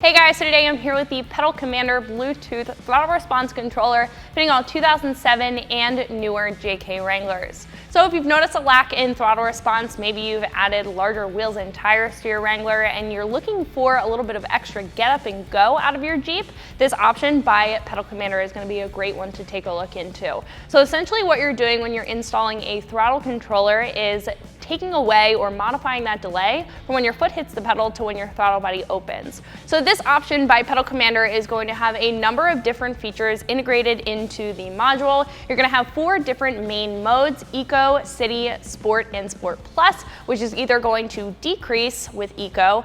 Hey guys, so today I'm here with the Pedal Commander Bluetooth throttle response controller fitting all 2007 and newer JK Wranglers. So if you've noticed a lack in throttle response, maybe you've added larger wheels and tires to your Wrangler and you're looking for a little bit of extra get up and go out of your Jeep, this option by Pedal Commander is going to be a great one to take a look into. So essentially what you're doing when you're installing a throttle controller is taking away or modifying that delay from when your foot hits the pedal to when your throttle body opens. So this option by Pedal Commander is going to have a number of different features integrated into the module. You're going to have 4 different main modes: Eco, City, Sport, and Sport Plus, which is either going to decrease with Eco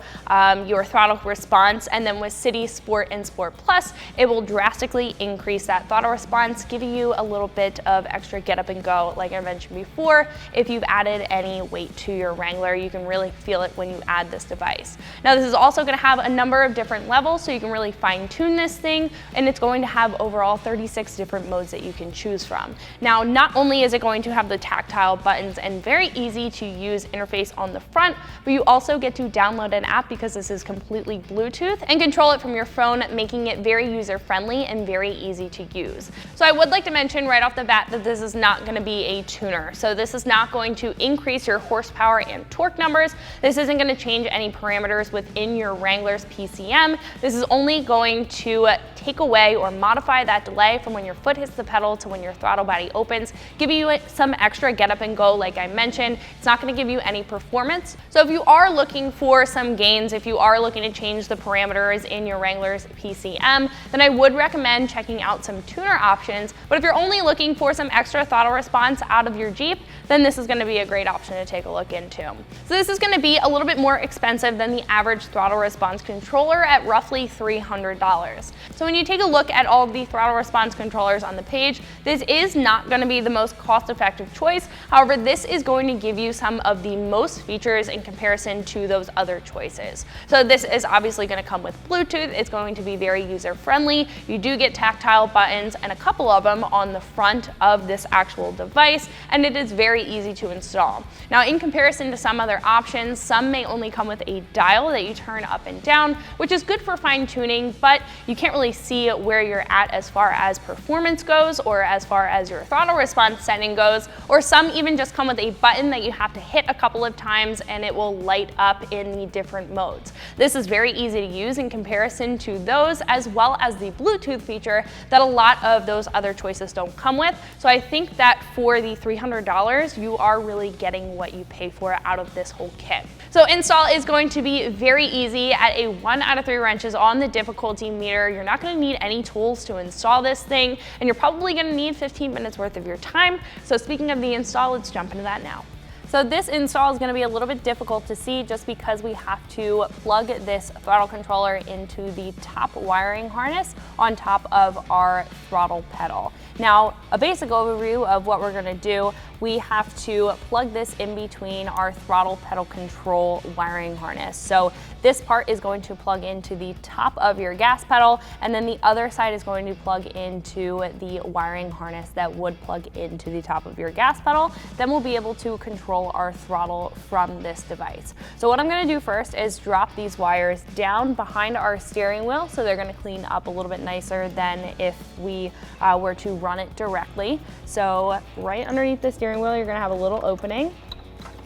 your throttle response, and then with City, Sport, and Sport Plus, it will drastically increase that throttle response, giving you a little bit of extra get up and go, like I mentioned before. If you've added any weight to your Wrangler, you can really feel it when you add this device. Now this is also going to have a number of different levels, so you can really fine tune this thing, and it's going to have overall 36 different modes that you can choose from. Now not only is it going to have the tactile buttons and very easy to use interface on the front, but you also get to download an app because this is completely Bluetooth and control it from your phone, making it very user friendly and very easy to use. So I would like to mention right off the bat that this is not going to be a tuner. So this is not going to increase your horsepower and torque numbers. This isn't going to change any parameters within your Wrangler's PCM. This is only going to take away or modify that delay from when your foot hits the pedal to when your throttle body opens, give you some extra get up and go like I mentioned. It's not going to give you any performance. So if you are looking for some gains, if you are looking to change the parameters in your Wrangler's PCM, then I would recommend checking out some tuner options. But if you're only looking for some extra throttle response out of your Jeep, then this is going to be a great option to take a look into. So this is going to be a little bit more expensive than the average throttle response controller at roughly $300. So when you take a look at all of the throttle response controllers on the page, this is not going to be the most cost-effective choice. However, this is going to give you some of the most features in comparison to those other choices. So this is obviously going to come with Bluetooth. It's going to be very user-friendly. You do get tactile buttons, and a couple of them on the front of this actual device, and it is very easy to install. Now, in comparison to some other options, some may only come with a dial that you turn up and down, which is good for fine-tuning, but you can't really see where you're at as far as performance goes or as far as your throttle response setting goes, or some even just come with a button that you have to hit a couple of times and it will light up in the different modes. This is very easy to use in comparison to those, as well as the Bluetooth feature that a lot of those other choices don't come with. So I think that for the $300, you are really getting what you pay for out of this whole kit. So install is going to be very easy at a 1 out of 3 wrenches on the difficulty meter. You're not going to need any tools to install this thing, and you're probably going to need 15 minutes worth of your time. So speaking of the install, let's jump into that now. So this install is going to be a little bit difficult to see just because we have to plug this throttle controller into the top wiring harness on top of our throttle pedal. Now, a basic overview of what we're going to do, we have to plug this in between our throttle pedal control wiring harness. So this part is going to plug into the top of your gas pedal, and then the other side is going to plug into the wiring harness that would plug into the top of your gas pedal. Then we'll be able to control our throttle from this device. So what I'm going to do first is drop these wires down behind our steering wheel, so they're going to clean up a little bit nicer than if we were to run it directly. So right underneath the steering wheel, you're going to have a little opening,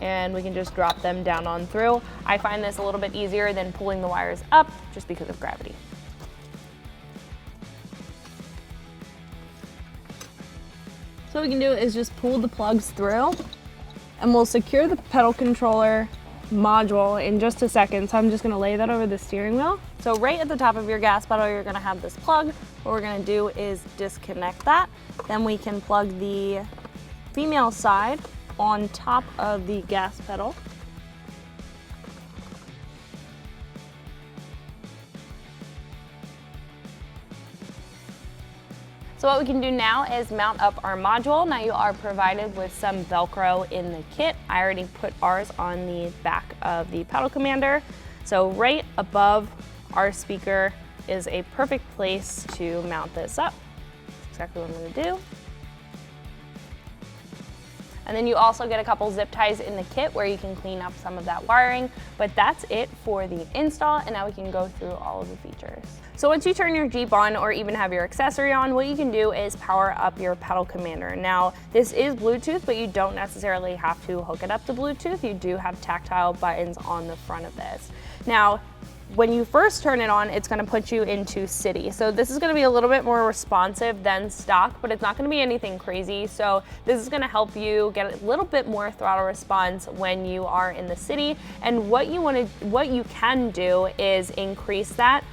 and we can just drop them down on through. I find this a little bit easier than pulling the wires up just because of gravity. So what we can do is just pull the plugs through, and we'll secure the pedal controller module in just a second. So I'm just going to lay that over the steering wheel. So right at the top of your gas pedal, you're going to have this plug. What we're going to do is disconnect that. Then we can plug the female side on top of the gas pedal. So what we can do now is mount up our module. Now you are provided with some Velcro in the kit. I already put ours on the back of the Pedal Commander. So right above our speaker is a perfect place to mount this up. That's exactly what I'm going to do. And then you also get a couple zip ties in the kit where you can clean up some of that wiring. But that's it for the install, and now we can go through all of the features. So once you turn your Jeep on or even have your accessory on, what you can do is power up your pedal commander. Now, this is Bluetooth, but you don't necessarily have to hook it up to Bluetooth. You do have tactile buttons on the front of this. Now, when you first turn it on, it's gonna put you into city. So this is gonna be a little bit more responsive than stock, but it's not gonna be anything crazy. So this is gonna help you get a little bit more throttle response when you are in the city. And what you can do is increase that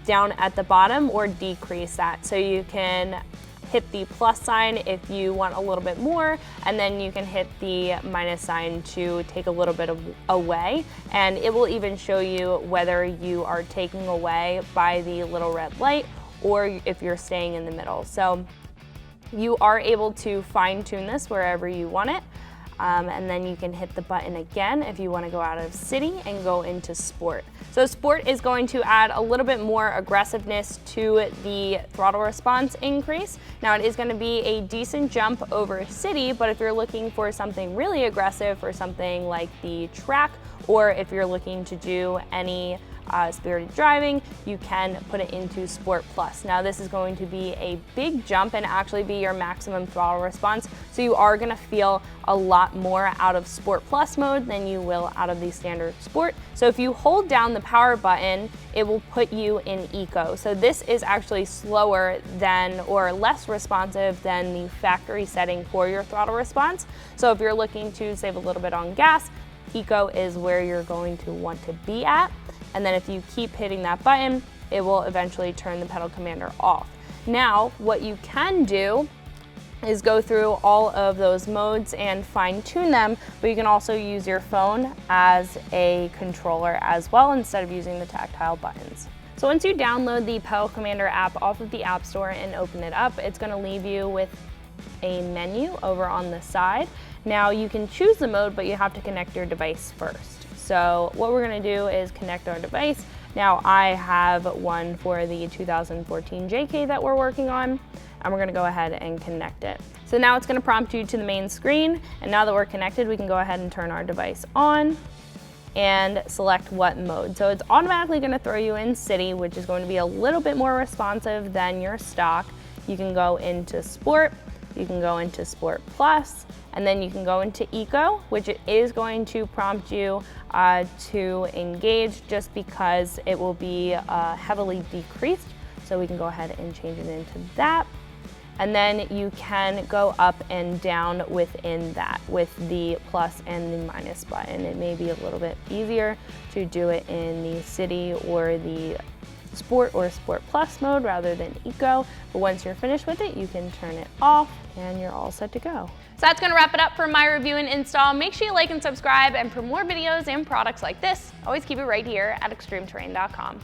down at the bottom or decrease that. So you can hit the plus sign if you want a little bit more, and then you can hit the minus sign to take a little bit away, and it will even show you whether you are taking away by the little red light or if you're staying in the middle. So you are able to fine tune this wherever you want it. And then you can hit the button again if you want to go out of city and go into sport. So sport is going to add a little bit more aggressiveness to the throttle response increase. Now it is going to be a decent jump over city, but if you're looking for something really aggressive for something like the track, or if you're looking to do any spirited driving, you can put it into Sport Plus. Now this is going to be a big jump and actually be your maximum throttle response, so you are going to feel a lot more out of Sport Plus mode than you will out of the standard Sport. So if you hold down the power button, it will put you in Eco. So this is actually slower than, or less responsive than, the factory setting for your throttle response. So if you're looking to save a little bit on gas, Eco is where you're going to want to be at. And then if you keep hitting that button, it will eventually turn the pedal commander off. Now, what you can do is go through all of those modes and fine tune them, but you can also use your phone as a controller as well instead of using the tactile buttons. So once you download the Pedal Commander app off of the App Store and open it up, it's gonna leave you with a menu over on the side. Now you can choose the mode, but you have to connect your device first. So what we're gonna do is connect our device. Now I have one for the 2014 JK that we're working on, and we're gonna go ahead and connect it. So now it's gonna prompt you to the main screen, and now that we're connected, we can go ahead and turn our device on and select what mode. So it's automatically gonna throw you in city, which is going to be a little bit more responsive than your stock. You can go into sport, you can go into Sport Plus, and then you can go into Eco, which it is going to prompt you to engage just because it will be heavily decreased. So we can go ahead and change it into that. And then you can go up and down within that with the plus and the minus button. It may be a little bit easier to do it in the city or the Sport or Sport Plus mode rather than Eco, but once you're finished with it, you can turn it off and you're all set to go. So that's gonna wrap it up for my review and install. Make sure you like and subscribe, and for more videos and products like this, always keep it right here at ExtremeTerrain.com.